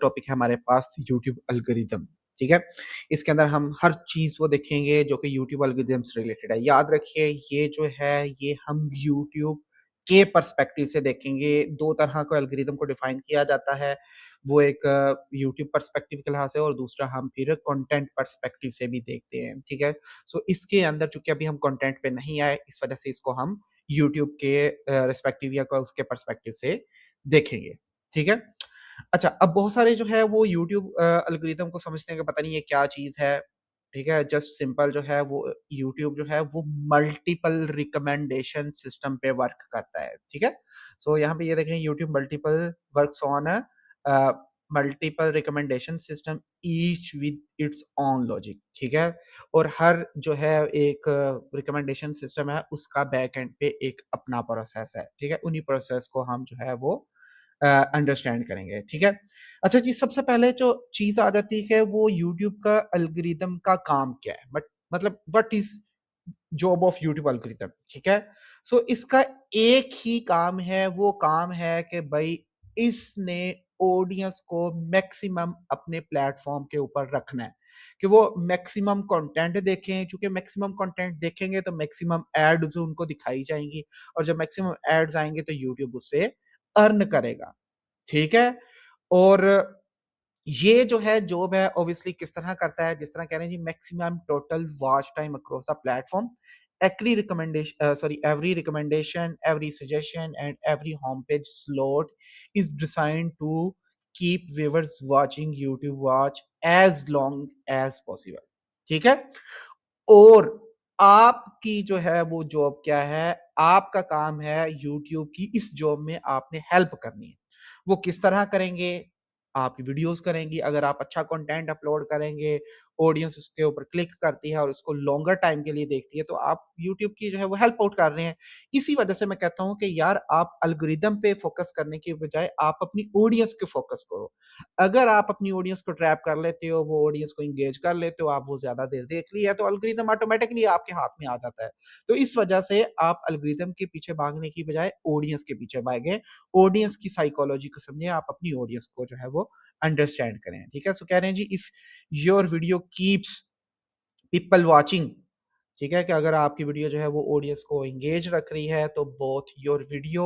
Topic है हमारे पास YouTube algorithm. ठीक है, इसके अंदर हम हर चीज़ वो देखेंगे जो कि यूट्यूब एल्गोरिदम से रिलेटेड है। याद रखिए ये जो है ये हम यूट्यूब के पर्सपेक्टिव से देखेंगे। दो तरह को एल्गोरिदम को डिफाइन किया जाता है, वो एक यूट्यूब पर्सपेक्टिव के लिहाज से और दूसरा हम फिर कंटेंट पर्सपेक्टिव से भी देखते हैं। ठीक है, सो इसके अंदर चूंकि अभी हम कंटेंट पे नहीं आए, इस वजह से इसको हम यूट्यूब के रिस्पेक्टिव या उसके पर्सपेक्टिव से देखेंगे। ठीक है, अच्छा, अब बहुत सारे जो है वो यूट्यूब एल्गोरिदम को समझते हैं कि पता नहीं ये क्या चीज़ है, ठीक है? जस्ट सिंपल जो है वो यूट्यूब जो है वो मल्टीपल रिकमेंडेशन सिस्टम पे वर्क करता है, ठीक है? सो यहाँ पे ये देखें YouTube multiple works on a, multiple recommendation system each with its own logic, ठीक है? और हर जो है एक रिकमेंडेशन सिस्टम है उसका बैक एंड पे एक अपना प्रोसेस है, ठीक है? उन्हीं प्रोसेस को हम जो है वो अंडरस्टैंड करेंगे, ठीक है? अच्छा जी, सबसे पहले जो चीज़ आ जाती है वो यूट्यूब का एल्गोरिदम का काम क्या है? बट मतलब what is job of YouTube algorithm, ठीक है? सो इसका एक ही काम है, वो काम है कि भई इसने ऑडियंस को मैक्सिमम अपने प्लेटफ़ॉर्म के ऊपर रखना है, कि वो मैक्सिमम कंटेंट देखें, चूँकि मैक्सिमम कंटेंट देखेंगे तो मैक्सिमम एड्स उनको दिखाई जाएँगी और जब मैक्सिमम एड्स आएँगे तो यूट्यूब उससे अर्न करेगा, ठीक है? और ये जो है जॉब है ऑब्वियसली किस तरह करता है, जिस तरह कह रहे हैं जी maximum total watch time across the platform, every recommendation, every suggestion and every homepage slot is designed to keep viewers watching YouTube watch as long as possible, ठीक है? और आपकी जो है वो जॉब क्या है? आपका काम है यूट्यूब की इस जॉब में आपने हेल्प करनी है। वो किस तरह करेंगे? आपकी वीडियोज़ करेंगी, अगर आप अच्छा कंटेंट अपलोड करेंगे, ऑडियंस उसके ऊपर क्लिक करती है और उसको लॉन्गर टाइम के लिए देखती है, तो आप यूट्यूब की जो है वो हेल्प आउट कर रहे हैं। इसी वजह से मैं कहता हूँ कि यार आप एल्गोरिदम पे फोकस करने की बजाय आप अपनी ऑडियंस पे फोकस करो। अगर आप अपनी ऑडियंस को ट्रैप कर लेते हो, वो ऑडियंस को एंगेज कर लेते हो, आप वो ज़्यादा देर देख ली है, तो एल्गोरिदम ऑटोमैटिकली आपके हाथ में आ जाता है। तो इस वजह से आप एल्गोरिदम के पीछे भागने की बजाय ऑडियंस के पीछे भागें। ऑडियंस की साइकोलॉजी को समझें, आप अपनी ऑडियंस को जो है वो अंडरस्टैंड करें, ठीक है? सो कह रहे हैं जी if your video keeps people watching, ठीक है? कि अगर आपकी वीडियो जो है वो ऑडियंस को एंगेज रख रही है तो both your video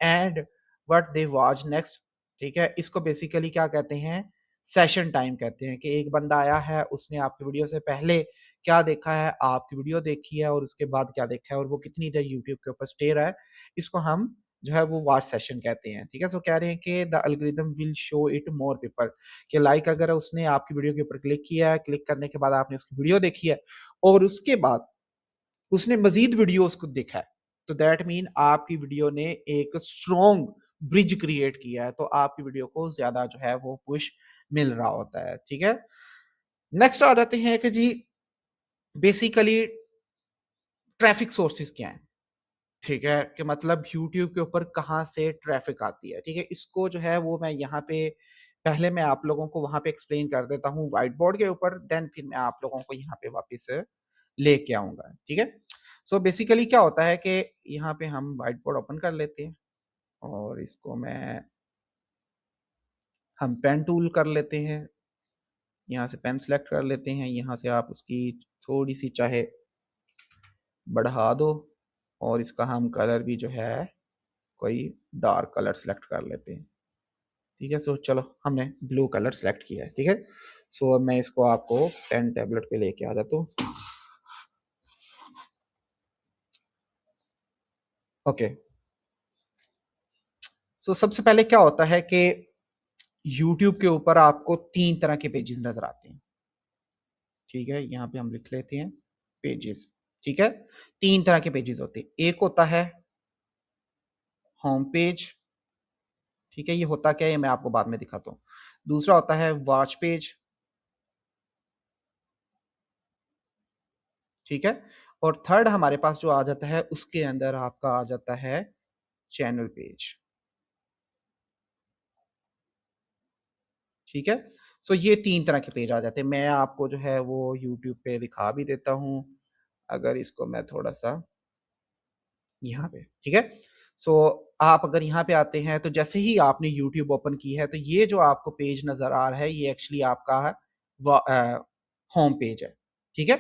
and what they watch next, ठीक है? इसको बेसिकली क्या कहते हैं? सेशन टाइम कहते हैं कि एक बंदा आया है, उसने आपकी वीडियो से पहले क्या देखा है, आपकी वीडियो देखी है और उसके बाद क्या देखा है और वो कितनी देर यूट्यूब के ऊपर स्टे रहा है, इसको हम जो है वो वॉच सेशन कहते हैं, ठीक है? सो कह रहे हैं कि the algorithm will show it more people, कि लाइक अगर उसने आपकी वीडियो के ऊपर क्लिक किया है, क्लिक करने के बाद आपने उसकी वीडियो देखी है और उसके बाद उसने मज़ीद वीडियोज़ को देखा है, तो दैट मीन आपकी वीडियो ने एक स्ट्रॉन्ग ब्रिज क्रिएट किया है, तो आपकी वीडियो को ज़्यादा जो है वो पुश मिल रहा होता है, ठीक है? नेक्स्ट आ जाते हैं कि जी बेसिकली ट्रैफिक सोर्सेज़ क्या हैं? ठीक है? कि मतलब यूट्यूब के ऊपर कहाँ से ट्रैफिक आती है, ठीक है? इसको जो है वो मैं यहाँ पे पहले मैं आप लोगों को वहाँ पे एक्सप्लेन कर देता हूँ व्हाइट बोर्ड के ऊपर, देन फिर मैं आप लोगों को यहाँ पे वापस लेके आऊँगा, ठीक है? सो बेसिकली क्या होता है कि यहाँ पे हम व्हाइट बोर्ड ओपन कर लेते हैं और इसको हम पेन टूल कर लेते हैं, यहाँ से पेन सेलेक्ट कर लेते हैं, यहाँ से आप उसकी थोड़ी-सी चाहे बढ़ा दो और इसका हम कलर भी जो है कोई डार्क कलर सेलेक्ट कर लेते हैं, ठीक है? सो चलो हमने ब्लू कलर सेलेक्ट किया है, ठीक है? सो अब मैं इसको आपको पेन टैबलेट पे लेके आ जाता हूँ। ओके, सो सबसे पहले क्या होता है कि यूट्यूब के ऊपर आपको 3 तरह के पेजेस नज़र आते हैं, ठीक है? यहाँ पे हम लिख लेते हैं पेजेस, ठीक है? 3 तरह के पेजेस होते हैं। एक होता है होम पेज, ठीक है? ये होता क्या है, ये मैं आपको बाद में दिखाता हूँ। दूसरा होता है वॉच पेज, ठीक है? और थर्ड हमारे पास जो आ जाता है, उसके अंदर आपका आ जाता है चैनल पेज, ठीक है? सो ये 3 तरह के पेज आ जाते हैं। मैं आपको जो है वो यूट्यूब पे दिखा भी देता हूँ, अगर इसको मैं थोड़ा-सा यहाँ पे, ठीक है? सो आप अगर यहाँ पे आते हैं तो जैसे ही आपने यूट्यूब ओपन की है तो ये जो आपको पेज नजर आ रहा है ये एक्चुअली आपका होम पेज है, ठीक है।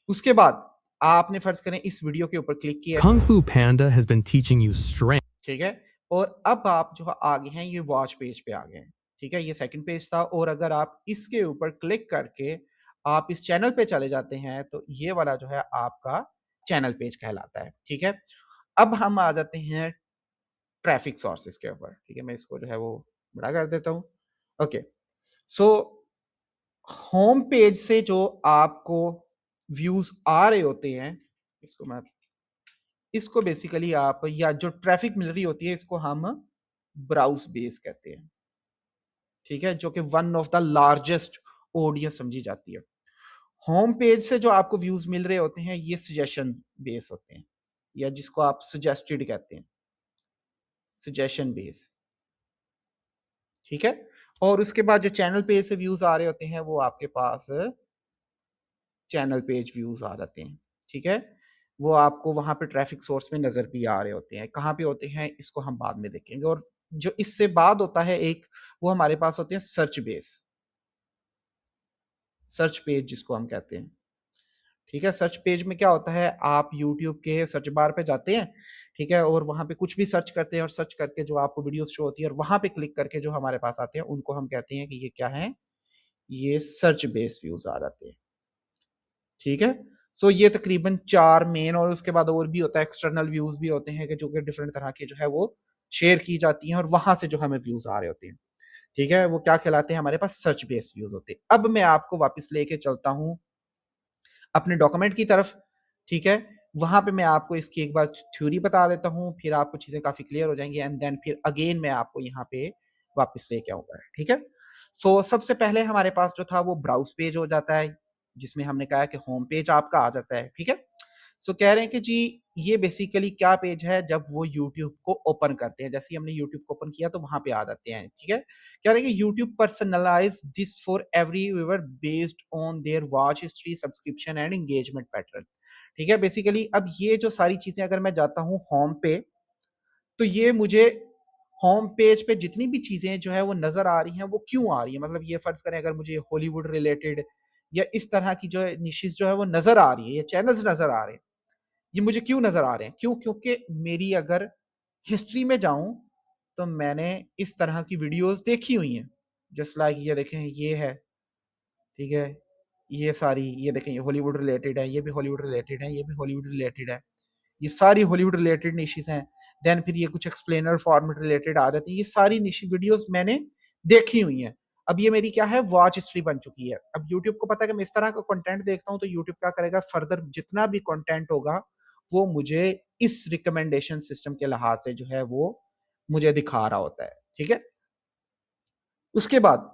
उसके बाद आपने फर्ज करें इस वीडियो के ऊपर क्लिक किया, Kung Fu Panda has been teaching you strength. ठीक है। और अब आप जो आगे हैं ये वॉच पेज पे आ गए हैं, ठीक है। ये सेकंड पेज था और अगर आप इसके ऊपर क्लिक करके आप इस चैनल पे चले जाते हैं तो ये वाला जो है आपका चैनल पेज कहलाता है, ठीक है। अब हम आ जाते हैं ट्रैफिक सोर्सेज के ऊपर, ठीक है। मैं इसको जो है वो बड़ा कर देता हूँ। ओके, सो होम पेज से जो आपको व्यूज आ रहे होते हैं, इसको बेसिकली आप या जो ट्रैफिक मिल रही होती है इसको हम ब्राउज बेस कहते हैं, ठीक है, जो कि one of the largest audience समझी जाती है। होम पेज से जो आपको व्यूज मिल रहे होते हैं ये सजेशन बेस होते हैं, या जिसको आप सजेस्टेड कहते हैं, सजेशन बेस, ठीक है। और उसके बाद जो चैनल पेज से व्यूज आ रहे होते हैं वो आपके पास चैनल पेज व्यूज आ जाते हैं, ठीक है। वो आपको वहां पे ट्रैफिक सोर्स में नजर भी आ रहे होते हैं, कहाँ पे होते हैं इसको हम बाद में देखेंगे। और जो इससे बाद होता है एक, वो हमारे पास होते हैं सर्च बेस, सर्च पेज जिसको हम कहते हैं, ठीक है। सर्च पेज में क्या होता है, आप यूट्यूब के सर्च बार पे जाते हैं, ठीक है, और वहां पे कुछ भी सर्च करते हैं और सर्च करके जो आपको वीडियोस शो होती है और वहां पे क्लिक करके जो हमारे पास आते हैं उनको हम कहते हैं कि ये क्या है, ये सर्च बेस व्यूज आ जाते हैं, ठीक है। सो ये तकरीबन 4 मेन, और उसके बाद और भी होता है, एक्सटर्नल व्यूज भी होते हैं कि जो कि डिफरेंट तरह के जो है वो शेयर की जाती हैं और वहां से जो हमें व्यूज आ रहे होते हैं, ठीक है। वो क्या कहलाते हैं, हमारे पास सर्च बेस्ड व्यूज होते हैं। अब मैं आपको वापस लेके चलता हूं अपने डॉक्यूमेंट की तरफ, ठीक है। वहां पे मैं आपको इसकी एक बार थ्योरी बता देता हूं, फिर आपको चीजें काफी क्लियर हो जाएंगी एंड देन फिर अगेन मैं आपको यहाँ पे वापस लेके आऊंगा, ठीक है। सो सबसे पहले हमारे पास जो था वो ब्राउज पेज हो जाता है, जिसमें हमने कहा कि होम पेज आपका आ जाता है, ठीक है। सो कह रहे हैं कि जी ये बेसिकली क्या पेज है, जब वो YouTube को ओपन करते हैं, जैसे ही हमने YouTube को ओपन किया तो वहां पे आ जाते हैं, ठीक है। कह रहे हैं कि YouTube personalize this for every viewer based on their watch history, subscription and engagement pattern, ठीक है। बेसिकली अब ये जो सारी चीजें अगर मैं जाता हूँ होम पे, तो ये मुझे होम पेज पे जितनी भी चीजें जो है वो नजर आ रही हैं वो क्यों आ रही है, मतलब ये फर्ज करें अगर मुझे हॉलीवुड रिलेटेड या इस तरह की जो निशिस जो है वो नजर आ रही है, ये चैनल्स नजर आ रहे हैं, ये मुझे क्यों नजर आ रहे हैं, क्यों, क्योंकि मेरी अगर हिस्ट्री में जाऊं तो मैंने इस तरह की वीडियोस देखी हुई हैं, जस्ट लाइक ये देखें ये है, ठीक है। ये सारी ये देखें ये हॉलीवुड रिलेटेड है, ये भी हॉलीवुड रिलेटेड है, ये भी हॉलीवुड रिलेटेड है, ये सारी हॉलीवुड रिलेटेड निशीज हैं। देन फिर ये कुछ एक्सप्लेनर फॉर्मेट रिलेटेड आ जाती है, ये सारी निशी वीडियोस मैंने देखी हुई हैं। अब ये मेरी क्या है, वॉच हिस्ट्री बन चुकी है। अब यूट्यूब को पता है कि मैं इस तरह का कंटेंट देखता हूँ तो यूट्यूब क्या करेगा, फर्दर जितना भी कंटेंट होगा वो मुझे इस रिकमेंडेशन सिस्टम के लिहाज से जो है वो मुझे दिखा रहा होता है, ठीक है। उसके बाद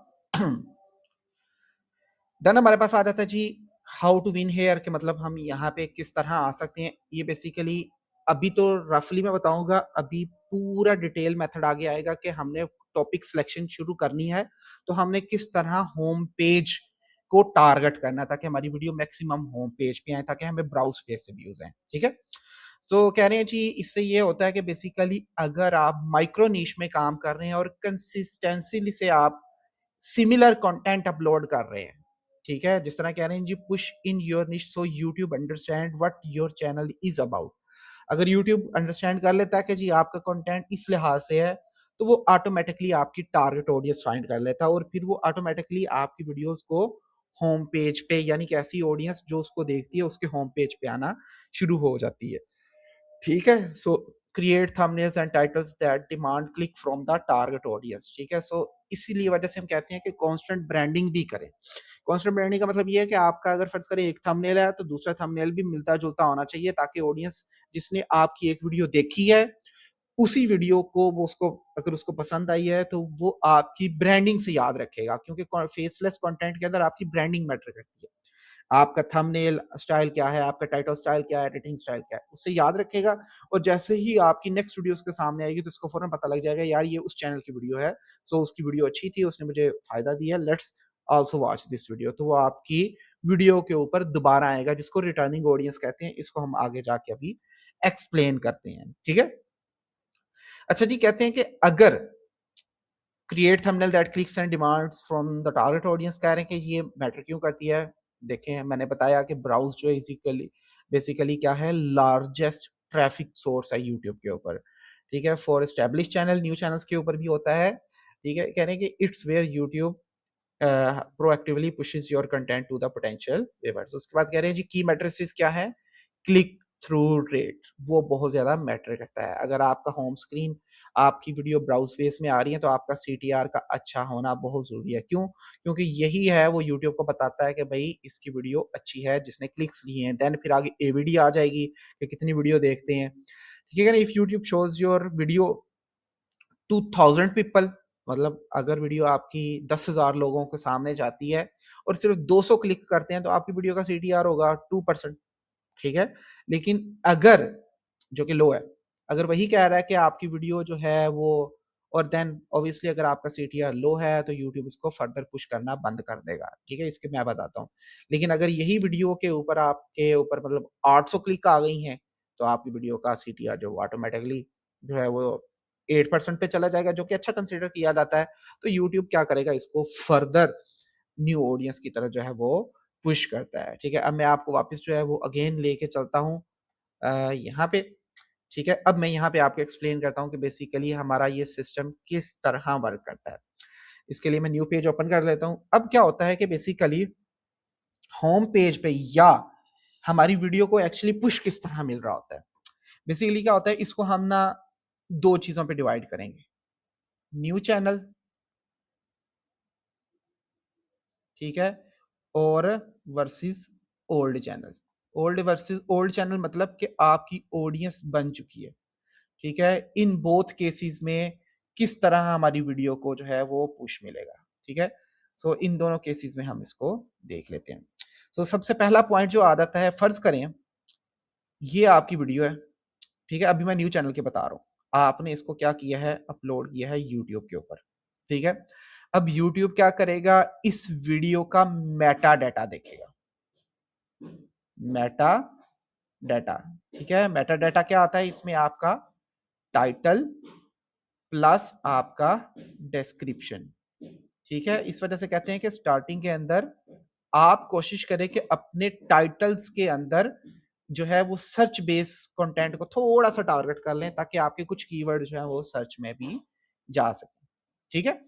देन हमारे पास आ जाता है जी हाउ टू विन हेयर, के मतलब हम यहाँ पे किस तरह आ सकते हैं। ये बेसिकली अभी तो रफली मैं बताऊंगा, अभी पूरा डिटेल मेथड आगे आएगा कि हमने टॉपिक सिलेक्शन शुरू करनी है तो हमने किस तरह होम पेज को टारगेट करना है ताकि हमारी वीडियो मैक्सिमम होम पेज पे आए, ताकि हमें ब्राउज पेज से व्यूज आए, ठीक है। सो कह रहे हैं जी इससे ये होता है कि बेसिकली अगर आप माइक्रो नीश में काम कर रहे हैं और कंसिस्टेंसी से आप सिमिलर कंटेंट अपलोड कर रहे हैं, ठीक है, जिस तरह कह रहे हैं जी पुश इन योर निश so YouTube understand what your channel is about. अगर यूट्यूब अंडरस्टैंड कर लेता है कि जी आपका कंटेंट इस लिहाज से है तो वो ऑटोमेटिकली आपकी टारगेट ऑडियंस फाइंड कर लेता है और फिर वो ऑटोमेटिकली आपकी वीडियोस को होम पेज पे, यानी कि ऐसी ऑडियंस जो उसको देखती है उसके होम पेज पे आना शुरू हो जाती है, ठीक है। सो create thumbnails and titles that demand click from the target audience, ठीक है। सो इसीलिए वजह से हम कहते हैं कि कांस्टेंट ब्रांडिंग भी करें। कांस्टेंट ब्रांडिंग का मतलब ये है कि आपका अगर फर्ज करें एक थंबनेल है तो दूसरा थंबनेल भी मिलता जुलता होना चाहिए, ताकि ऑडियंस जिसने आपकी एक वीडियो देखी है उसी वीडियो को वो उसको अगर उसको पसंद आई है तो वो आपकी ब्रांडिंग से याद रखेगा, क्योंकि फेसलेस कंटेंट के अंदर आपकी ब्रांडिंग मैटर करती है। आपका थंबनेल स्टाइल क्या है, आपका टाइटल स्टाइल क्या है, एडिटिंग स्टाइल क्या है, उससे याद रखेगा। और जैसे ही आपकी नेक्स्ट वीडियो उसके सामने आएगी तो उसको फौरन पता लग जाएगा यार ये उस चैनल की वीडियो है, सो उसकी वीडियो अच्छी थी, उसने मुझे फायदा दिया, let's also watch this video. तो वो आपकी वीडियो के ऊपर दोबारा आएगा, जिसको रिटर्निंग ऑडियंस कहते हैं। इसको हम आगे जाके अभी एक्सप्लेन करते हैं, ठीक है। अच्छा जी, कहते हैं कि अगर create thumbnail that clicks and demands from the target audience, कह रहे हैं कि ये मैटर क्यों करती है। देखें, मैंने बताया कि ब्राउज जो है बेसिकली क्या है, लार्जेस्ट ट्रैफिक सोर्स है यूट्यूब के ऊपर। ठीक है, for establish channel, new channels के ऊपर भी होता है। ठीक है, कह रहे हैं कि it's where YouTube proactively pushes your content to the potential viewers. उसके बाद कह रहे हैं जी की मैट्रिसेस क्या है, क्लिक थ्रू रेट, वो बहुत ज्यादा मैटर करता है। अगर आपका होम स्क्रीन, आपकी वीडियो ब्राउज फेस में आ रही है, तो आपका सीटीआर का अच्छा होना बहुत जरूरी है। क्यों? क्योंकि यही है वो यूट्यूब को बताता है कि भाई इसकी वीडियो अच्छी है, जिसने क्लिक्स लिए हैं। देन फिर आगे एवीडी आ जाएगी कि कितनी वीडियो देखते हैं। ठीक है ना, if YouTube shows your video 2000 people, मतलब अगर वीडियो आपकी 10,000 लोगों के सामने जाती है और सिर्फ 200 क्लिक करते हैं, तो आपकी वीडियो का सीटीआर होगा 2%। ठीक है, लेकिन अगर, जो कि लो है, अगर वही कह रहा है कि आपकी वीडियो जो है वो, और देन ऑब्वियसली अगर आपका सीटीआर लो है तो यूट्यूब इसको फर्दर पुश करना बंद कर देगा। ठीक है, इसके मैं बताता हूँ। लेकिन अगर यही वीडियो के ऊपर आपके ऊपर मतलब 800 क्लिक आ गई हैं, तो आपकी वीडियो का सीटीआर जो ऑटोमेटिकली जो है वो 8% पे चला जाएगा, जो कि अच्छा कंसिडर किया जाता है। तो यूट्यूब क्या करेगा, इसको फर्दर न्यू ऑडियंस की तरह जो है वो पुश करता है। ठीक है, अब मैं आपको वापस जो है वो अगेन लेके चलता हूँ यहाँ पे। ठीक है, अब मैं यहाँ पे आपको एक्सप्लेन करता हूँ कि बेसिकली हमारा ये सिस्टम किस तरह वर्क करता है। इसके लिए मैं न्यू पेज ओपन कर लेता हूँ। अब क्या होता है कि बेसिकली होम पेज पे या हमारी वीडियो को एक्चुअली पुश किस तरह मिल रहा होता है। बेसिकली क्या होता है, इसको हम ना दो चीजों पे डिवाइड करेंगे, न्यू चैनल, ठीक है, और versus old channel. Old versus old channel मतलब कि आपकी ऑडियंस बन चुकी है। ठीक है, इन बोथ केसेस में किस तरह हमारी वीडियो को जो है वो पुश मिलेगा। ठीक है, सो इन दोनों केसेस में हम इसको देख लेते हैं। सो सबसे पहला पॉइंट जो आ जाता है, फर्ज करें ये आपकी वीडियो है। ठीक है, अभी मैं न्यू चैनल के बता रहा हूँ। आपने इसको क्या किया है, अपलोड किया है यूट्यूब के ऊपर। ठीक है, अब यूट्यूब क्या करेगा, इस वीडियो का मेटा डाटा देखेगा। मेटा डाटा, ठीक है, मेटा डाटा क्या आता है इसमें, आपका टाइटल प्लस आपका डिस्क्रिप्शन। ठीक है, इस वजह से कहते हैं कि स्टार्टिंग के अंदर आप कोशिश करें कि अपने टाइटल्स के अंदर जो है वो सर्च बेस कंटेंट को थोड़ा सा टारगेट कर लें, ताकि आपके कुछ कीवर्ड जो है वो सर्च में भी जा सके। ठीक है,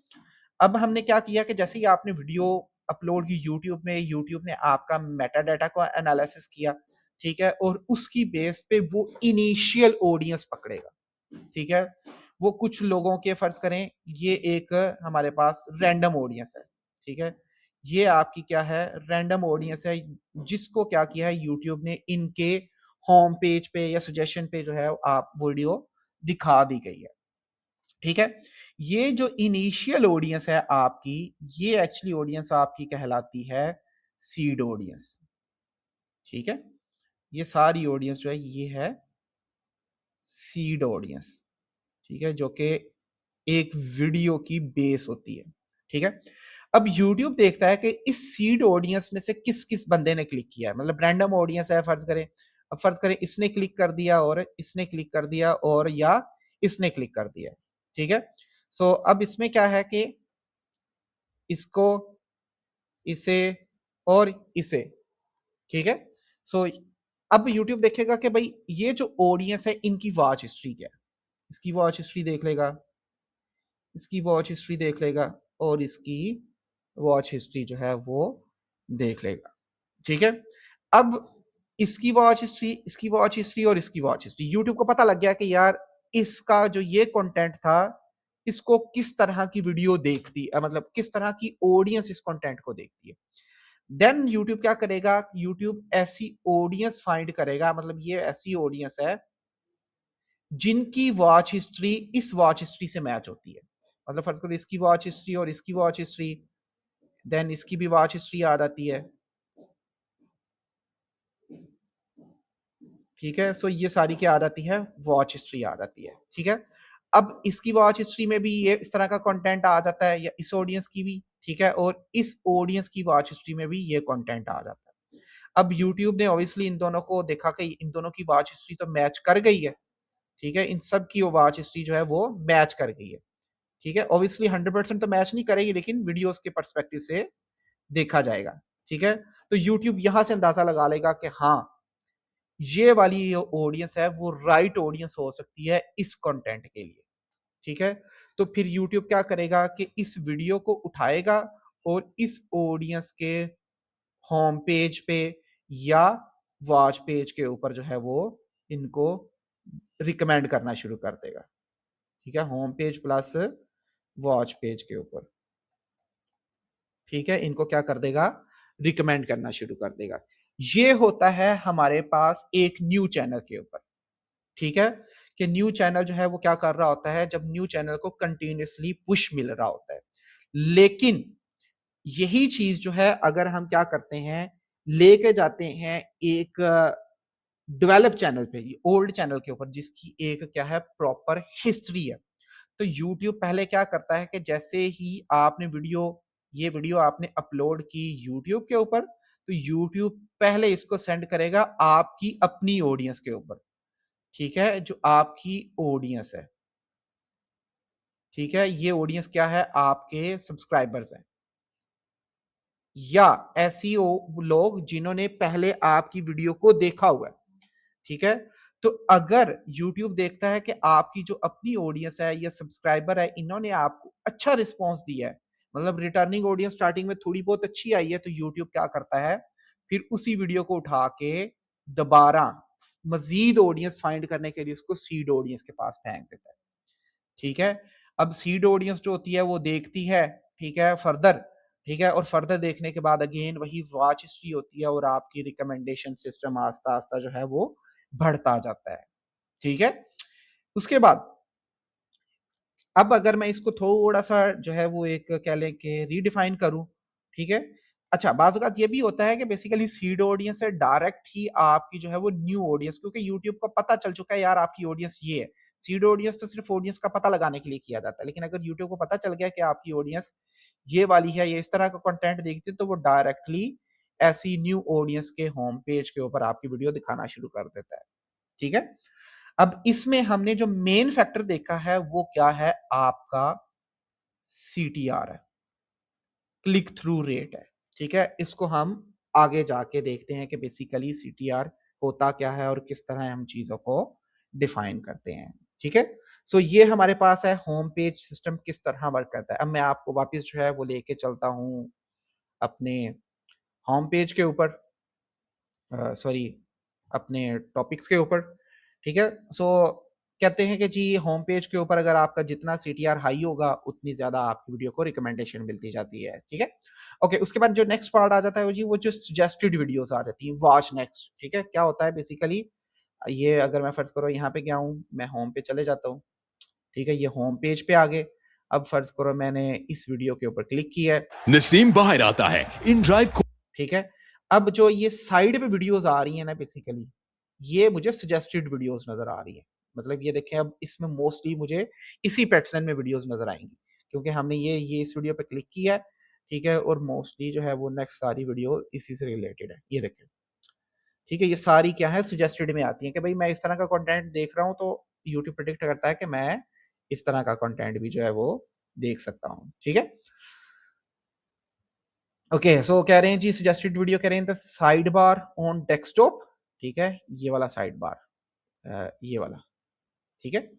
अब हमने क्या किया कि जैसे ही आपने वीडियो अपलोड की यूट्यूब में, यूट्यूब ने आपका मेटा डाटा को एनालिसिस किया। ठीक है, और उसकी बेस पे वो इनिशियल ऑडियंस पकड़ेगा। ठीक है, वो कुछ लोगों के, फर्ज करें ये एक हमारे पास रैंडम ऑडियंस है। ठीक है, ये आपकी क्या है, रैंडम ऑडियंस है, जिसको क्या किया है यूट्यूब ने इनके होम पेज पे या सजेशन पे जो है आप वीडियो दिखा दी गई है। ठीक है, ये जो इनिशियल ऑडियंस है आपकी, ये एक्चुअली ऑडियंस आपकी कहलाती है सीड ऑडियंस। ठीक है, ये सारी ऑडियंस जो है ये है सीड ऑडियंस। ठीक है, जो कि एक वीडियो की बेस होती है। ठीक है, अब YouTube देखता है कि इस सीड ऑडियंस में से किस किस बंदे ने क्लिक किया है, मतलब रैंडम ऑडियंस है फर्ज करें। अब फर्ज करें इसने क्लिक कर दिया और इसने क्लिक कर दिया और या इसने क्लिक कर दिया। ठीक है, सो अब इसमें क्या है कि इसको, इसे और इसे। ठीक है, सो अब YouTube देखेगा कि भाई ये जो ऑडियंस है इनकी वॉच हिस्ट्री क्या है। इसकी वॉच हिस्ट्री देख लेगा, इसकी वॉच हिस्ट्री देख लेगा, और इसकी वॉच हिस्ट्री जो है वो देख लेगा। ठीक है, अब इसकी वॉच हिस्ट्री, इसकी वॉच हिस्ट्री और इसकी वॉच हिस्ट्री, यूट्यूब को पता लग गया कि यार इसका जो ये कंटेंट था, इसको किस तरह की वीडियो देखती है, मतलब किस तरह की ऑडियंस इस कंटेंट को देखती है। देन यूट्यूब क्या करेगा, यूट्यूब ऐसी ऑडियंस फाइंड करेगा, मतलब ये ऐसी ऑडियंस है जिनकी वॉच हिस्ट्री इस वॉच हिस्ट्री से मैच होती है। मतलब फर्ज करो इसकी वॉच हिस्ट्री और इसकी वॉच हिस्ट्री, देन इसकी भी वॉच हिस्ट्री आ जाती है। ठीक है, सो ये सारी क्या आ जाती है, वॉच हिस्ट्री आ जाती है। ठीक है, अब इसकी वॉच हिस्ट्री में भी ये इस तरह का कंटेंट आ जाता है, या इस ऑडियंस की भी। ठीक है, और इस ऑडियंस की वॉच हिस्ट्री में भी ये कंटेंट आ जाता है। अब यूट्यूब ने ऑब्वियसली इन दोनों को देखा कि इन दोनों की वॉच हिस्ट्री तो मैच कर गई है। ठीक है, इन सब की वॉच हिस्ट्री जो है वो मैच कर गई है। ठीक है, ऑब्वियसली 100% तो मैच नहीं करेगी, लेकिन वीडियोस के पर्सपेक्टिव से देखा जाएगा। ठीक है, तो यूट्यूब यहां से अंदाजा लगा लेगा कि हाँ, ये वाली जो ऑडियंस है वो राइट ऑडियंस हो सकती है इस कंटेंट के लिए। ठीक है, तो फिर यूट्यूब क्या करेगा कि इस वीडियो को उठाएगा और इस ऑडियंस के होम पेज पे या वॉच पेज के ऊपर जो है वो इनको रिकमेंड करना शुरू कर देगा। ठीक है, home page plus watch page के ऊपर। ठीक है, इनको क्या कर देगा, रिकमेंड करना शुरू कर देगा। ये होता है हमारे पास एक न्यू चैनल के ऊपर। ठीक है, कि न्यू चैनल जो है वो क्या कर रहा होता है, जब न्यू चैनल को कंटिन्यूअसली पुश मिल रहा होता है। लेकिन यही चीज जो है अगर हम क्या करते हैं, लेके जाते हैं एक डेवलप चैनल पे, ओल्ड चैनल के ऊपर, जिसकी एक क्या है, प्रॉपर हिस्ट्री है। तो यूट्यूब पहले क्या करता है कि जैसे ही आपने ये वीडियो आपने अपलोड की यूट्यूब के ऊपर, तो यूट्यूब पहले इसको सेंड करेगा आपकी अपनी ऑडियंस के ऊपर। ठीक है, जो आपकी ऑडियंस है। ठीक है, ये ऑडियंस क्या है, आपके सब्सक्राइबर्स हैं या ऐसी लोग जिन्होंने पहले आपकी वीडियो को देखा हुआ है। ठीक है, तो अगर YouTube देखता है कि आपकी जो अपनी ऑडियंस है या सब्सक्राइबर है, इन्होंने आपको अच्छा रिस्पॉन्स दिया है, मतलब रिटर्निंग ऑडियंस स्टार्टिंग में थोड़ी बहुत अच्छी आई है, तो YouTube क्या करता है, फिर उसी वीडियो को उठा के दोबारा मजीद ऑडियंस फाइंड करने के लिए उसको सीड ऑडियंस के पास फेंक देता है। ठीक है, अब सीड ऑडियंस जो होती है वो देखती है, ठीक है, फर्दर। ठीक है, और फर्दर देखने के बाद अगेन वही वॉच हिस्ट्री होती है और आपकी रिकमेंडेशन सिस्टम आस्ता आस्ता जो है वो बढ़ता जाता है। ठीक है, उसके बाद अब अगर मैं इसको थोड़ा सा जो है वो एक कह लें कि रीडिफाइन करूं। ठीक है, अच्छा, बाज़ औक़ात ये भी होता है कि बेसिकली सीड ऑडियंस से डायरेक्ट ही आपकी जो है वो न्यू ऑडियंस, क्योंकि यूट्यूब को पता चल चुका है यार आपकी ऑडियंस ये है। सीड ऑडियंस तो सिर्फ ऑडियंस का पता लगाने के लिए किया जाता है, लेकिन अगर यूट्यूब को पता चल गया कि आपकी ऑडियंस ये वाली है, ये इस तरह का कंटेंट देखती है, तो वो डायरेक्टली ऐसी न्यू ऑडियंस के होम पेज के ऊपर आपकी वीडियो दिखाना शुरू कर देता है। ठीक है, अब इसमें हमने जो मेन फैक्टर देखा है वो क्या है, आपका सीटीआर है, क्लिक थ्रू रेट है। ठीक है, इसको हम आगे जाके देखते हैं कि बेसिकली सीटीआर होता क्या है और किस तरह हम चीजों को डिफाइन करते हैं। ठीक है, सो ये हमारे पास है होम पेज सिस्टम किस तरह वर्क करता है। अब मैं आपको वापस जो है वो लेके चलता हूं अपने होम पेज के ऊपर, सॉरी, अपने टॉपिक्स के ऊपर। ठीक है, सो कहते हैं कि जी होम पेज के ऊपर अगर आपका जितना सीटीआर हाई होगा उतनी ज्यादा आपकी वीडियो को रिकमेंडेशन मिलती जाती है। ठीक है, ओके, उसके बाद जो नेक्स्ट पार्ट आ जाता है वो जी वो जो सजेस्टेड वीडियोस आ जाती है, वॉच नेक्स्ट। ठीक है, क्या होता है बेसिकली, ये अगर मैं फर्ज करो यहाँ पे गया हूँ, मैं होम पे चले जाता हूँ। ठीक है, ये होम पेज पे आ गए। अब फर्ज करो मैंने इस वीडियो के ऊपर क्लिक किया है। नसीम बाहर आता है इन ड्राइव। ठीक है, अब जो ये साइड पे वीडियोस आ रही है ना, बेसिकली ये मुझे सजेस्टेड वीडियोस नजर आ रही है। मतलब ये देखें, अब इसमें मोस्टली मुझे इसी पैटर्न में वीडियोस नजर आएंगी, क्योंकि हमने ये इस वीडियो पे क्लिक किया है। ठीक है, और मोस्टली जो है वो नेक्स्ट सारी वीडियो इसी से रिलेटेड है, ये देखें। ठीक है, ये सारी क्या है, सजेस्टेड में आती है कि भाई मैं इस तरह का कंटेंट देख रहा हूँ, तो यूट्यूब प्रेडिक्ट करता है कि मैं इस तरह का कंटेंट भी जो है वो देख सकता हूँ। ठीक है, ओके, सो कह रहे हैं जी सजेस्टेड वीडियो, कह रहे हैं the side bar on desktop. ठीक है, ये वाला साइड बार, ये वाला। ठीक है,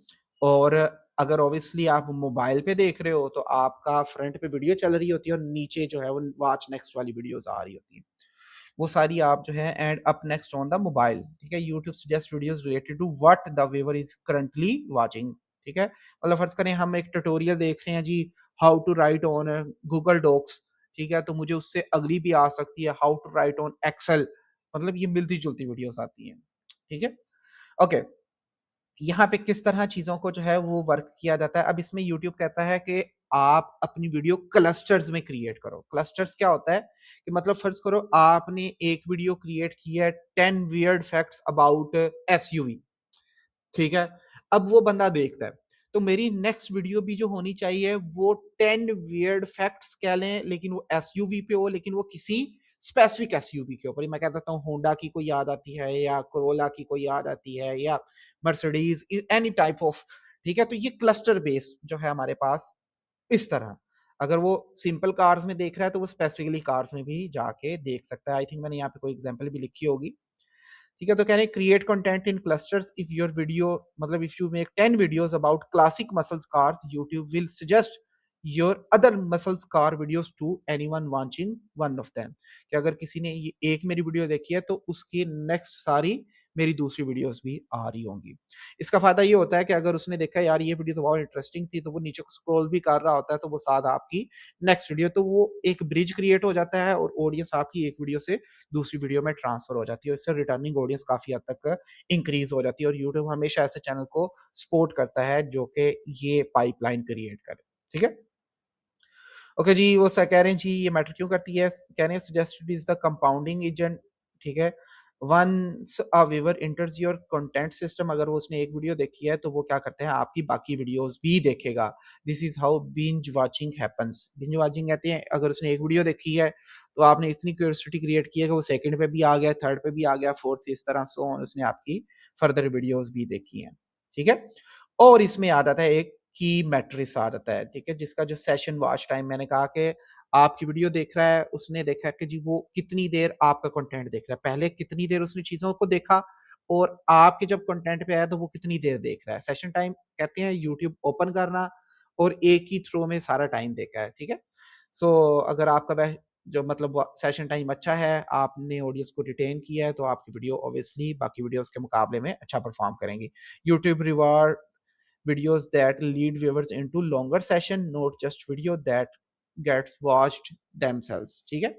और अगर ऑब्वियसली आप मोबाइल पे देख रहे हो तो आपका फ्रंट पे वीडियो चल रही होती है और नीचे जो है वो वॉच नेक्स्ट वाली वीडियोस आ रही होती है, वो सारी आप जो है and up next on the mobile. ठीक है, YouTube suggest videos related to what the viewer is currently watching. ठीक है, मतलब फर्ज करें हम एक ट्यूटोरियल देख रहे हैं जी, how to write on Google Docs. ठीक है, तो मुझे उससे अगली भी आ सकती है, how to write on Excel. मतलब ये मिलती जुलती वीडियोस आती हैं। ठीक है, ओके, यहाँ पे किस तरह चीजों को जो है वो वर्क किया जाता है। अब इसमें यूट्यूब कहता है कि आप अपनी वीडियो क्लस्टर्स में क्रिएट करो। क्लस्टर्स क्या होता है कि मतलब फर्ज करो आपने एक वीडियो क्रिएट की है 10 वियर्ड फैक्ट्स अबाउट एसयूवी। ठीक है, अब वो बंदा देखता है, तो मेरी नेक्स्ट वीडियो भी जो होनी चाहिए वो 10 वियर्ड फैक्ट्स कह लें, लेकिन वो एसयूवी पे हो, लेकिन वो किसी स्पेसिफिक एसयूवी के ऊपर। मैं कह देता हूँ होंडा की कोई याद आती है, या कोरोला की कोई याद आती है, या मर्सिडीज, एनी टाइप ऑफ, ठीक है। तो ये क्लस्टर बेस जो है हमारे पास इस तरह, अगर वो सिंपल कार्स में देख रहा है तो वो स्पेसिफिकली कार्स में भी जाके देख सकता है। आई थिंक मैंने यहाँ पे कोई एग्जांपल भी लिखी होगी, ठीक है। तो कह रहे हैं create content in clusters, if your video मतलब if you make 10 videos about classic muscle cars, YouTube will suggest your other muscle car videos to anyone watching one of them. कि अगर किसी ने ये एक मेरी वीडियो देखी है तो उसकी नेक्स्ट सारी मेरी दूसरी वीडियोस भी आ रही होंगी। इसका फायदा ये होता है कि अगर उसने देखा यार ये वीडियो तो बहुत इंटरेस्टिंग थी, तो वो नीचे स्क्रॉल भी कर रहा होता है, तो वो साथ आपकी नेक्स्ट वीडियो, तो वो एक ब्रिज क्रिएट हो जाता है और ऑडियंस आपकी एक वीडियो से दूसरी वीडियो में ट्रांसफर हो जाती है। इससे रिटर्निंग ऑडियंस काफी हद तक इंक्रीज हो जाती है, और यूट्यूब हमेशा ऐसे चैनल को सपोर्ट करता है जो कि ये पाइपलाइन क्रिएट करे, ठीक है। ओके जी, वो सर कह रहे हैं जी ये मैटर क्यों करती है, कह रहे हैं suggested is the compounding agent, ठीक है। Once a viewer enters your content system, अगर वो उसने एक वीडियो देखी है तो वो क्या करते हैं आपकी बाकी वीडियोस भी देखेगा। This is how binge watching happens. Binge watching कहते हैं अगर उसने एक वीडियो देखी है तो आपने इतनी क्यूरियोसिटी क्रिएट की है कि वो सेकंड पे भी आ गया, थर्ड पे भी आ गया, फोर्थ, इस तरह सो उसने आपकी फर्दर वीडियोस भी देखी हैं, ठीक है। और इसमें आ जाता है एक की मैट्रिक्स आ जाता है, ठीक है, जिसका जो सेशन वॉच टाइम मैंने कहा कि आपकी वीडियो देख रहा है, उसने देखा कि जी वो कितनी देर आपका कंटेंट देख रहा है, पहले कितनी देर उसने चीजों को देखा, और आपके जब कंटेंट पे आया तो वो कितनी देर देख रहा है। सेशन टाइम कहते हैं यूट्यूब ओपन करना और एक ही थ्रो में सारा टाइम देखा है, ठीक है। सो अगर आपका जो मतलब सेशन टाइम अच्छा है, आपने ऑडियंस को रिटेन किया है, तो आपकी वीडियो ऑब्वियसली बाकी वीडियोस के मुकाबले में अच्छा परफॉर्म करेंगी। YouTube reward videos that lead viewers into longer session, not just video that gets watched themselves, ठीक है।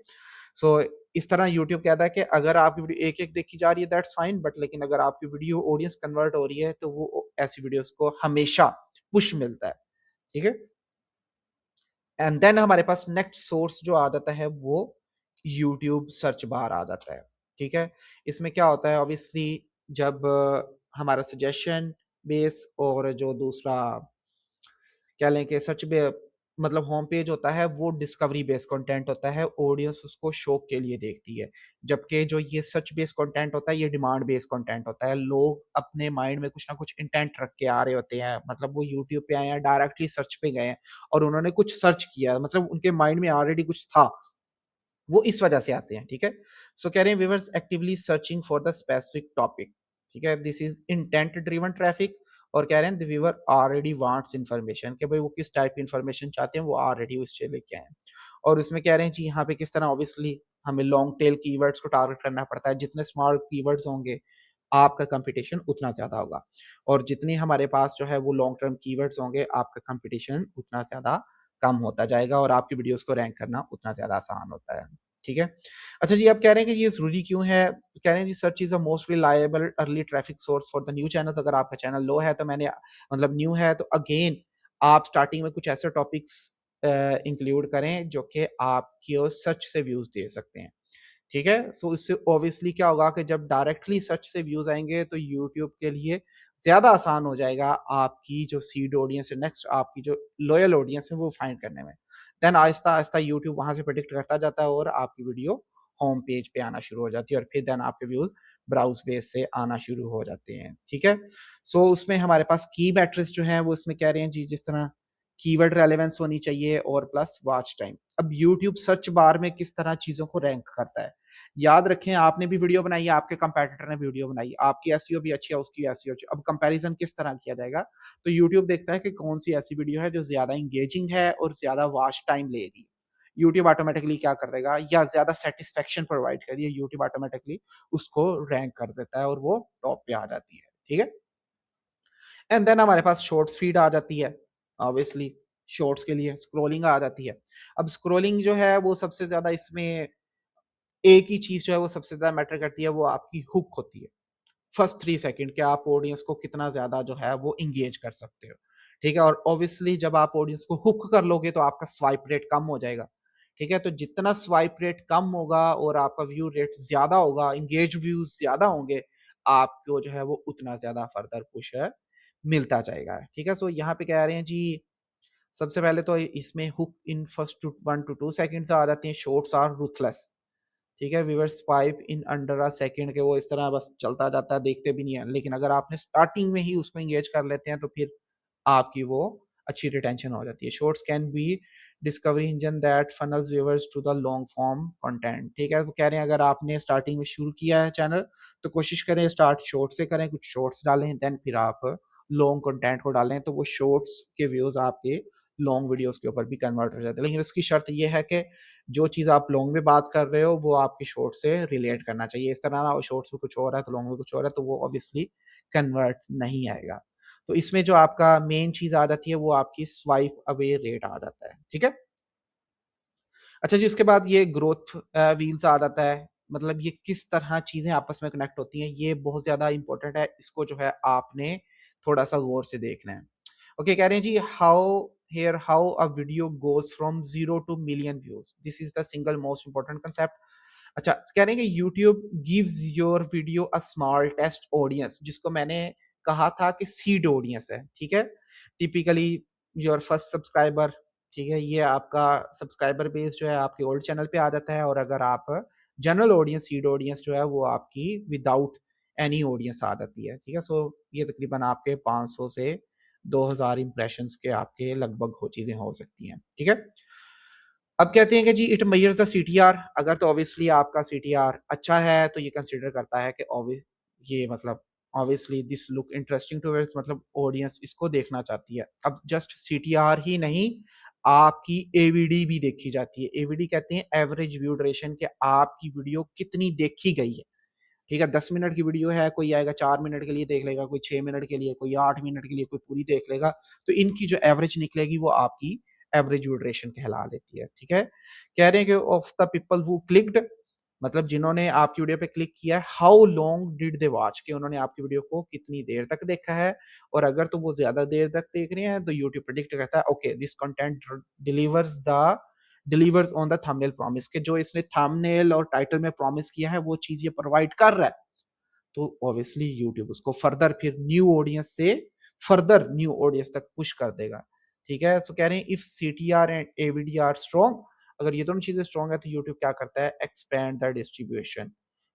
सो इस तरह YouTube कहता है कि अगर आपकी वीडियो एक एक देखी जा रही है दैट्स फाइन, बट लेकिन अगर आपकी वीडियो ऑडियंस कन्वर्ट हो रही है तो वो ऐसी वीडियोस को हमेशा पुश मिलता है, ठीक है। एंड देन हमारे पास नेक्स्ट सोर्स जो आ जाता है वो YouTube सर्च बार आ जाता है, ठीक है। इसमें क्या होता है ऑब्वियसली जब हमारा सजेशन बेस और जो दूसरा क्या लें कि सच में मतलब होम पेज होता है वो डिस्कवरी बेस्ड कंटेंट होता है, ऑडियंस उसको शौक के लिए देखती है। जबकि जो ये सच बेस्ड कंटेंट होता है ये डिमांड बेस्ड कंटेंट होता है। लोग अपने माइंड में कुछ ना कुछ इंटेंट रख के आ रहे होते हैं, मतलब वो यूट्यूब पे आए हैं, डायरेक्टली सर्च पे गए हैं और उन्होंने कुछ सर्च किया, मतलब उनके माइंड में ऑलरेडी कुछ था, वो इस वजह से आते हैं, ठीक है। सो कह रहे हैं viewers actively searching for the specific topic, ठीक है, this is intent driven traffic. और कह रहे हैं the viewer already wants information, कि भाई वो किस टाइप की इन्फॉर्मेशन चाहते हैं, वो ऑलरेडी उससे लेके आए हैं। और इसमें कह रहे हैं जी यहाँ पे किस तरह ऑब्वियसली हमें लॉन्ग टेल कीवर्ड्स को टारगेट करना पड़ता है। जितने स्मॉल कीवर्ड्स होंगे आपका कंपटीशन उतना ज्यादा होगा, और जितने हमारे पास जो है वो लॉन्ग टर्म कीवर्ड्स होंगे आपका कंपटीशन उतना ज्यादा कम होता जाएगा, और आपकी वीडियोस को रैंक करना उतना ज्यादा आसान होता है, ठीक है। अच्छा जी, आप कह रहे हैं कि ये जरूरी क्यों है, कह रहे हैं जी search is a most reliable early traffic source for the new channels. अगर आपका चैनल लो है तो मैंने मतलब न्यू है तो अगेन आप स्टार्टिंग में कुछ ऐसे टॉपिक्स इंक्लूड करें जो कि आपकी सर्च से व्यूज दे सकते हैं, ठीक है। सो इससे ऑब्वियसली क्या होगा कि जब डायरेक्टली सर्च से व्यूज आएंगे तो यूट्यूब के लिए ज्यादा आसान हो जाएगा आपकी जो सीड ऑडियंस है, नेक्स्ट आपकी जो लॉयल ऑडियंस है वो फाइंड करने में। देन आहिस्ता आहिस्ता यूट्यूब वहां से प्रेडिक्ट करता जाता है और आपकी वीडियो होम पेज पे आना शुरू हो जाती है, और फिर देन आपके व्यूज ब्राउज बेस से आना शुरू हो जाते हैं, ठीक है। सो उसमें हमारे पास की मैट्रिक्स जो है वो इसमें कह रहे हैं जी जिस तरह कीवर्ड रेलेवेंस होनी चाहिए और प्लस वॉच टाइम। अब यूट्यूब सर्च बार में किस तरह चीजों को रैंक करता है, याद रखें आपने भी वीडियो बनाई है, आपके कंपेटिटर ने वीडियो बनाई, आपकी एसईओ भी अच्छी है, उसकी एसईओ अच्छी। अब कंपैरिजन किस तरह किया जाएगा, तो यूट्यूब देखता है कि कौन सी ऐसी वीडियो है जो ज्यादा इंगेजिंग है और ज्यादा वॉच टाइम लेगी। यूट्यूब ऑटोमेटिकली क्या कर देगा, या ज्यादा सेटिस्फेक्शन प्रोवाइड करिए, यूट्यूब ऑटोमेटिकली उसको रैंक कर देता है और वो टॉप पे आ जाती है, ठीक है। एंड देन हमारे पास शॉर्ट्स फीड आ जाती है, ऑब्वियसली शॉर्ट्स के लिए स्क्रोलिंग आ जाती है। अब स्क्रोलिंग जो है वो सबसे ज्यादा इसमें एक ही चीज जो है वो सबसे ज्यादा मैटर करती है, वो आपकी हुक होती है। फर्स्ट 3 सेकंड के आप ऑडियंस को कितना ज्यादा जो है वो इंगेज कर सकते हो, ठीक है। और ऑब्वियसली जब आप ऑडियंस को हुक कर लोगे तो आपका स्वाइप रेट कम हो जाएगा, ठीक है। तो जितना स्वाइप रेट कम होगा और आपका व्यू रेट ज्यादा होगा, इंगेज व्यूज ज्यादा होंगे, आपको जो है वो उतना ज्यादा फर्दर पुश मिलता जाएगा, ठीक है। सो यहाँ पे कह रहे हैं जी सबसे पहले तो इसमें hook in first 1 to 2 seconds आ जाते हैं, शॉर्ट्स आर रूथलेस, ठीक है, viewers swipe in under a second के वो इस तरह बस चलता जाता है, देखते भी नहीं है। लेकिन अगर आपने स्टार्टिंग में ही उसको एंगेज कर लेते हैं तो फिर आपकी वो अच्छी रिटेंशन हो जाती है। Shorts can be discovery engine that funnels viewers to the long form content. ठीक है, वो कह रहे हैं अगर आपने स्टार्टिंग में शुरू किया है चैनल तो कोशिश करें स्टार्ट शॉर्ट से करें, कुछ शॉर्ट्स डालें, देन फिर आप लॉन्ग कंटेंट को डालें, तो वो शॉर्ट्स के व्यूज आपके लॉन्ग वीडियोस के ऊपर भी कन्वर्ट हो जाते हैं। लेकिन उसकी शर्त ये है कि जो चीज़ आप लॉन्ग में बात कर रहे हो वो आपके शॉर्ट से रिलेट करना चाहिए। इस तरह ना शॉर्ट्स में कुछ और है तो लॉन्ग में कुछ और है, तो वो ऑब्वियसली कन्वर्ट नहीं आएगा। तो इसमें जो आपका मेन चीज आ जाती है वो आपकी स्वाइप अवे रेट आ जाता है। ठीक है, अच्छा जी, उसके बाद ये ग्रोथ व्हील्स आ जाता है। मतलब ये किस तरह चीजें आपस में कनेक्ट होती हैं, ये बहुत ज्यादा इंपॉर्टेंट है। इसको जो है आपने थोड़ा सा गौर से देखना है। ओके, कह रहे हैं जी how a video goes from 0 to million views, this is the single most important concept. अच्छा, कह रहे हैं कि YouTube gives your video a small test audience, जिसको मैंने कहा था कि सीड ऑडियंस है। ठीक है, टिपिकली योर फर्स्ट सब्सक्राइबर। ठीक है, ये आपका सब्सक्राइबर बेस जो है आपके ओल्ड चैनल पे आ जाता है। और अगर आप जनरल ऑडियंस, सीड ऑडियंस जो है वो आपकी विदाउट एनी ऑडियंस आ जाती है। ठीक है, सो ये तकरीबन आपके 500 से 2000 इंप्रेशंस के आपके लगभग हो चीजें हो सकती हैं। ठीक है, अब कहते हैं कि जी इट मेजर्स द सीटीआर। अगर तो ऑब्वियसली आपका सीटीआर अच्छा है तो ये कंसीडर करता है कि ये मतलब obviously this look interesting towards, मतलब ऑडियंस इसको देखना चाहती है। अब जस्ट सीटीआर ही नहीं, आपकी एवीडी भी देखी जाती है। एवीडी कहते हैं एवरेज व्यू ड्यूरेशन, के आपकी वीडियो कितनी देखी गई है। ठीक है, 10 मिनट की वीडियो है, कोई आएगा 4 मिनट के लिए देख लेगा, कोई 6 मिनट के लिए, कोई 8 मिनट के लिए, कोई पूरी देख लेगा। तो इनकी जो एवरेज निकलेगी वो आपकी एवरेज ड्यूरेशन कहला देती है। ठीक है, कह रहे हैं कि of the people who clicked, मतलब जिन्होंने आपकी वीडियो पे क्लिक किया है, how long did they watch, कि उन्होंने आपकी वीडियो को कितनी देर तक देखा है। और अगर तो वो ज्यादा देर तक देख रहे हैं तो यूट्यूब प्रेडिक्ट करता है okay this content delivers on the thumbnail promise, के जो इसने थंबनेल और टाइटल में प्रॉमिस किया है वो चीज ये प्रोवाइड कर रहा है। तो ऑब्वियसली यूट्यूब उसको फर्दर फिर न्यू ऑडियंस से फर्दर न्यू ऑडियंस तक पुश कर देगा। ठीक है, सो कह रहे हैं if CTR and AVD are strong, अगर ये दोनों चीजें स्ट्रॉन्ग है तो यूट्यूब क्या करता है, expand the distribution,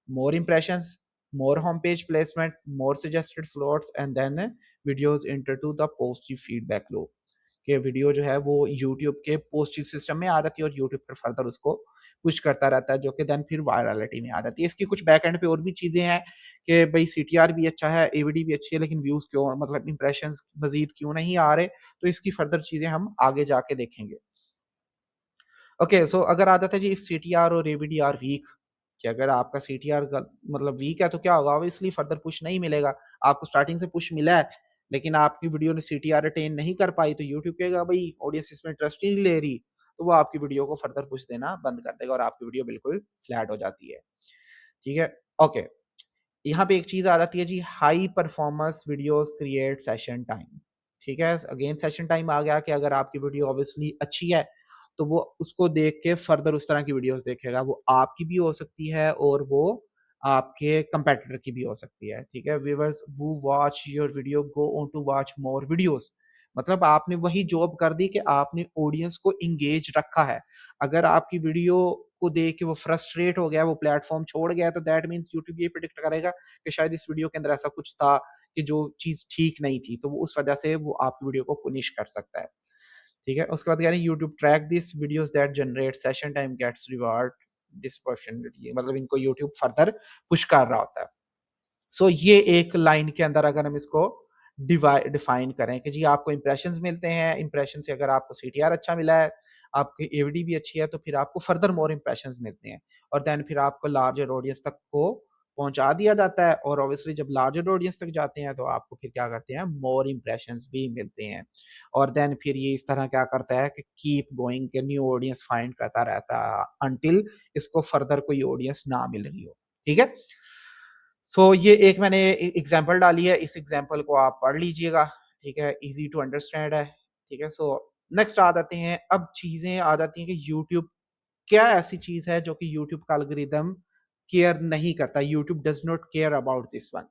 more impressions, more home page placement, more suggested slots and then videos enter to the positive feedback loop, कि वीडियो जो है वो यूट्यूब के पॉजिटिव सिस्टम में आ जाती है और यूट्यूब पर फर्दर उसको पुश करता रहता है, जो कि देन फिर वायरलिटी में आ जाती है। इसकी कुछ बैक एंड पे और भी चीजें हैं कि भाई सीटीआर भी अच्छा है, एवीडी भी अच्छी है, लेकिन व्यूज क्यों, मतलब इंप्रेशंस मजीद क्यों नहीं आ रहे, तो इसकी फर्दर चीजें हम आगे जाके देखेंगे। ओके, सो अगर आदत है जी इफ सीटीआर और एवीडी आर वीक, कि अगर आपका सीटीआर मतलब वीक है तो क्या होगा, ऑब्वियसली फर्दर पुश नहीं मिलेगा। आपको स्टार्टिंग से पुश मिला है लेकिन आपकी वीडियो ने सीटीआर अटेन नहीं कर पाई, तो यूट्यूब कहेगा भाई ऑडियंस इसमें इंटरेस्ट नहीं ले रही, तो वो आपकी वीडियो को फर्दर पुश देना बंद कर देगा और आपकी वीडियो बिल्कुल फ्लैट हो जाती है। ठीक है, ओके, यहाँ पे एक चीज आ जाती है जी, high performance videos create session time. ठीक है, अगेन सेशन टाइम आ गया कि अगर आपकी वीडियो ऑब्वियसली अच्छी है तो वो उसको देख के फर्दर उस तरह की वीडियोस देखेगा। वो आपकी भी हो सकती है और वो आपके कंपेटिटर की भी हो सकती है। ठीक है, व्यूअर्स वो watch your video go on to watch more videos, मतलब आपने वही जॉब कर दी कि आपने ऑडियंस को इंगेज रखा है। अगर आपकी वीडियो को देख के वो फ्रस्ट्रेट हो गया, वो प्लेटफॉर्म छोड़ गया, तो दैट मीन्स यूट्यूब ये प्रिडिक्ट करेगा कि शायद इस वीडियो के अंदर ऐसा कुछ था कि जो चीज ठीक नहीं थी, तो वो उस वजह से वो आपकी वीडियो को पुनिश कर सकता है। ठीक है, उसके बाद कह रहे हैं YouTube track this videos that generate session time gets reward disproportionately, मतलब इनको यूट्यूब फर्दर पुश कर रहा होता है। सो ये एक लाइन के अंदर अगर हम इसको डिफाइन करें कि जी आपको इंप्रेशंस मिलते हैं, इंप्रेशन से अगर आपको सीटीआर अच्छा मिला है, आपकी एवीडी भी अच्छी है, तो फिर आपको फर्दर मोर इंप्रेशंस मिलते हैं और देन फिर आपको लार्जर ऑडियंस तक को पहुंचा दिया जाता है। और ऑब्वियसली जब लार्जर ऑडियंस तक जाते हैं तो आपको फिर क्या करते हैं, मोर इंप्रेशंस भी मिलते हैं। और देन फिर ये इस तरह क्या करता है कि कीप गोइंग के न्यू ऑडियंस फाइंड करता रहता है अंटिल इसको फर्दर कोई ऑडियंस ना मिल रही हो। ठीक है, सो ये एक मैंने एग्जांपल डाली है, इस एग्जांपल को आप पढ़ लीजिएगा। ठीक है, इजी टू अंडरस्टैंड है। ठीक है, सो नेक्स्ट आ जाते हैं, अब चीजें आ जाती हैं कि यूट्यूब क्या ऐसी चीज है जो कि यूट्यूब का एल्गोरिदम केयर नहीं करता, YouTube does not care about this one.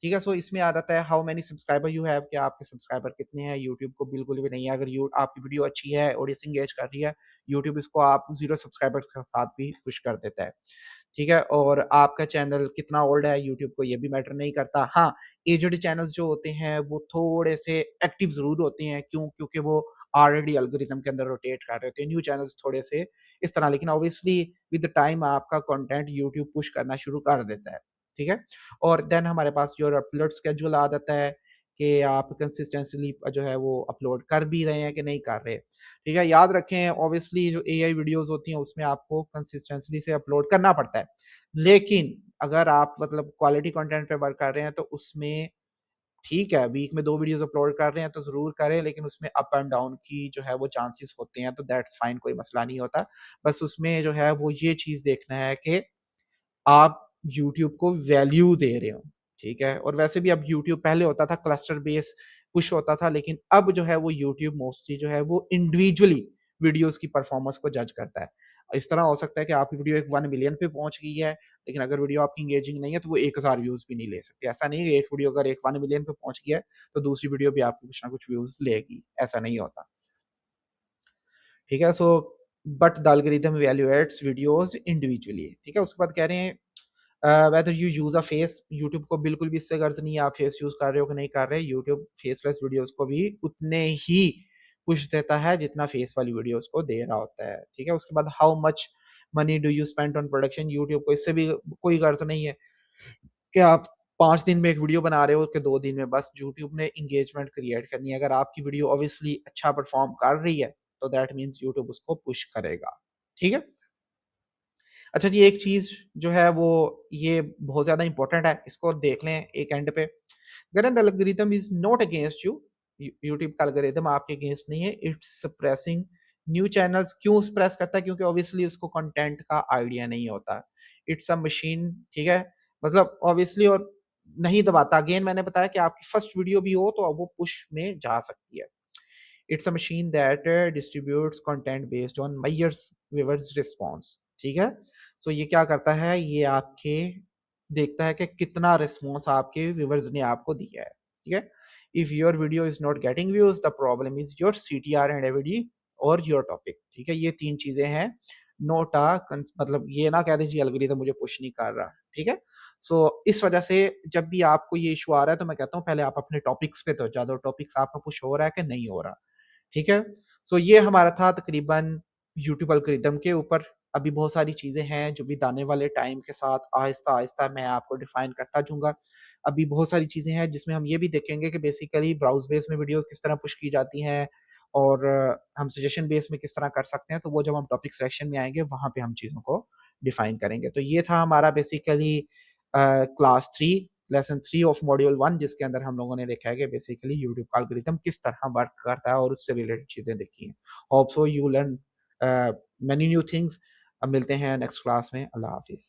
ठीक है। सो इसमें आ जाता है how many subscriber you have, कि आपके सब्सक्राइबर कितने हैं। यूट्यूब को बिल्कुल भी नहीं है, अगर यू आपकी वीडियो अच्छी है, ऑडियंस एंगेज कर रही है, यूट्यूब इसको आप 0 सब्सक्राइबर्स के साथ भी पुश कर देता है। ठीक है। और आपका चैनल कितना ओल्ड है, यूट्यूब को ये भी मैटर नहीं करता। हाँ, एज्ड चैनल्स जो होते हैं वो थोड़े से एक्टिव ज़रूर होते हैं, क्यों? क्योंकि वो ऑलरेडी एल्गोरिथम के अंदर रोटेट कर रहे होते हैं। न्यू चैनल्स थोड़े से इस तरह, लेकिन ऑब्वियसली विद द टाइम आपका कंटेंट यूट्यूब पुश करना शुरू कर देता है। ठीक है। और देन हमारे पास जो अपलोड स्केड्यूल आ जाता है कि आप कंसिस्टेंटली जो है वो अपलोड कर भी रहे हैं कि नहीं कर रहे। ठीक है। याद रखें, ऑब्वियसली जो एआई वीडियोस होती हैं उसमें आपको कंसिस्टेंटली से अपलोड करना पड़ता है, लेकिन अगर आप मतलब क्वालिटी कंटेंट पे वर्क कर रहे हैं तो उसमें ठीक है, वीक में 2 वीडियोज़ अपलोड कर रहे हैं तो ज़रूर करें, लेकिन उसमें अप एंड डाउन की जो है वो चांसेस होते हैं, तो दैट्स फाइन, कोई मसला नहीं होता। बस उसमें जो है वो ये चीज़ देखना है कि आप यूट्यूब को वैल्यू दे रहे हो, ठीक है? और वैसे भी अब यूट्यूब, पहले होता था क्लस्टर बेस पुश होता था, लेकिन अब जो है वो यूट्यूब मोस्टली जो है वो इंडिविजुअली वीडियोज़ की परफॉर्मेंस को जज करता है। इस तरह हो सकता है कि आपकी वीडियो एक 1 मिलियन पे पहुँच गई है, लेकिन अगर वीडियो आपकी एंगेजिंग नहीं है तो वो 1000 व्यूज़ भी नहीं ले सकती। ऐसा नहीं है कि एक वीडियो अगर एक 1 मिलियन पे पहुँच गया है, तो दूसरी वीडियो भी आपकी कुछ ना कुछ व्यूज़ लेगी, ऐसा नहीं होता। ठीक है। So but the algorithm evaluates videos individually. ठीक है। उसके बाद कह रहे हैं whether you use a face, YouTube को बिल्कुल भी इससे गर्ज नहीं है आप फेस यूज कर रहे हो कि नहीं कर रहे। यूट्यूब फेसलेस वीडियोस को भी उतने ही पुश देता है जितना फेस वाली वीडियोस को दे रहा होता है। ठीक है। उसके बाद how much money do you spend on production, YouTube को इससे भी कोई गर्ज नहीं है कि आप 5 दिन में एक वीडियो बना रहे हो कि 2 दिन में। बस यूट्यूब ने एंगेजमेंट क्रिएट करनी है। अगर आपकी वीडियो ऑब्वियसली अच्छा परफॉर्म कर रही है तो दैट मीन्स यूट्यूब उसको पुश करेगा। ठीक है। अच्छा जी, एक चीज़ जो है वो ये बहुत ज़्यादा इंपॉर्टेंट है, इसको देख लें एक एंड पे। अगर the algorithm is not against you, YouTube का एल्गोरिथम आपके अगेंस्ट नहीं है, इट्स सप्रेसिंग न्यू चैनल्स। क्यों सप्रेस करता है? क्योंकि ऑब्वियसली उसको कंटेंट का आइडिया नहीं होता। इट्स अ मशीन, ठीक है? मतलब ऑब्वियसली, और नहीं दबाता। अगेन मैंने बताया कि आपकी फर्स्ट वीडियो भी हो तो वो पुश में जा सकती है। It's a machine that distributes content based on measures viewers response. ठीक है। सो ये क्या करता है, ये आपके देखता है कि कितना रिस्पॉन्स आपके व्यूअर्स ने आपको दिया है। ठीक है। If your video is not getting views the problem is your CTR and AVD और योर टॉपिक। ठीक है। ये 3 चीजें हैं। नोट मतलब ये ना कह दीजिए एल्गोरिथम मुझे पुश नहीं कर रहा। ठीक है। सो इस वजह से जब भी आपको ये इशू आ रहा है तो मैं कहता हूँ पहले आप अपने टॉपिक्स पे तो ज़्यादा, टॉपिक्स आपका पुश हो रहा है कि नहीं हो रहा। ठीक है। सो ये हमारा था तकरीबन यूट्यूब एल्गोरिथम के ऊपर। अभी बहुत सारी चीज़ें हैं जो भी आने वाले टाइम के साथ आहिस्ता-आहिस्ता मैं आपको डिफाइन करता जाऊँगा। अभी बहुत सारी चीज़ें हैं जिसमें हम ये भी देखेंगे कि बेसिकली ब्राउज़ बेस में वीडियोज़ किस तरह पुश की जाती हैं, और हम सजेशन बेस में किस तरह कर सकते हैं, तो वो जब हम टॉपिक सिलेक्शन में आएँगे वहाँ पे हम चीज़ों को डिफाइन करेंगे। तो ये था हमारा basically class 3 lesson 3 of module 1, जिसके अंदर हम लोगों ने देखा है कि बेसिकली यूट्यूब का एल्गोरिथम किस तरह वर्क करता है और उससे रिलेटेड चीज़ें देखी हैं। Hope so you learn many new things. अब मिलते हैं नेक्स्ट क्लास में। अल्लाह हाफ़िज़।